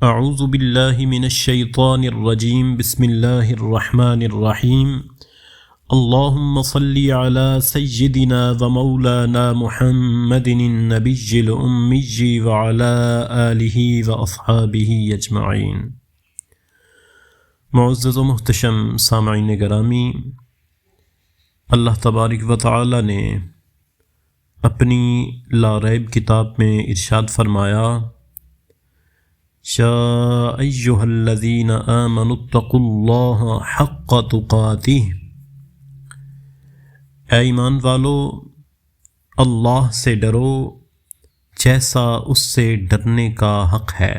اعوذ باللہ من الشیطان الرجیم بسم اللہ الرحمن الرحیم اللہم صلی علی سیدنا و مولانا محمد النبی الامی وعلی آلہ و اصحابہ اجمعین۔ معزز و محتشم سامعین گرامی، اللہ تبارک و تعالی نے اپنی لا ریب کتاب میں ارشاد فرمایا، یا ایہا الذین آمنوا اتقوا اللہ حق تقاتہ، اے ایمان والو اللہ سے ڈرو جیسا اس سے ڈرنے کا حق ہے۔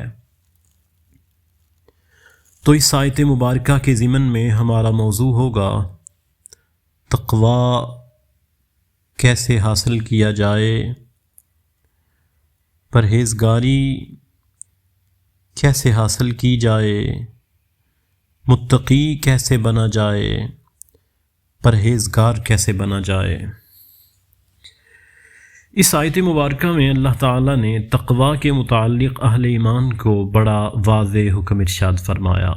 تو اس آیت مبارکہ کے ضمن میں ہمارا موضوع ہوگا تقوی کیسے حاصل کیا جائے، پرہیزگاری کیسے حاصل کی جائے، متقی کیسے بنا جائے، پرہیزگار کیسے بنا جائے۔ اس آیت مبارکہ میں اللہ تعالیٰ نے تقوی کے متعلق اہل ایمان کو بڑا واضح حکم ارشاد فرمایا۔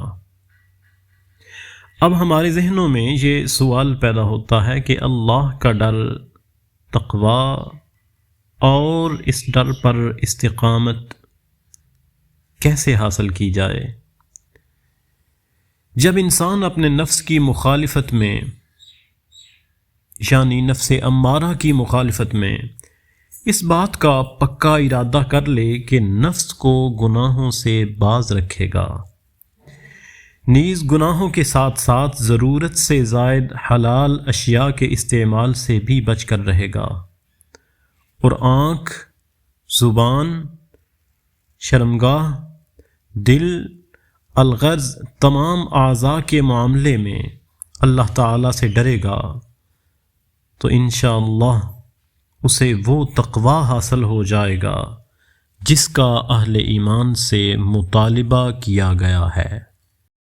اب ہمارے ذہنوں میں یہ سوال پیدا ہوتا ہے کہ اللہ کا ڈر، تقوی اور اس ڈر پر استقامت کیسے حاصل کی جائے؟ جب انسان اپنے نفس کی مخالفت میں، یعنی نفس امارہ کی مخالفت میں، اس بات کا پکا ارادہ کر لے کہ نفس کو گناہوں سے باز رکھے گا، نیز گناہوں کے ساتھ ساتھ ضرورت سے زائد حلال اشیاء کے استعمال سے بھی بچ کر رہے گا، اور آنکھ، زبان، شرمگاہ، دل، الغرض تمام اعضاء کے معاملے میں اللہ تعالیٰ سے ڈرے گا، تو انشاءاللہ اسے وہ تقوی حاصل ہو جائے گا جس کا اہل ایمان سے مطالبہ کیا گیا ہے۔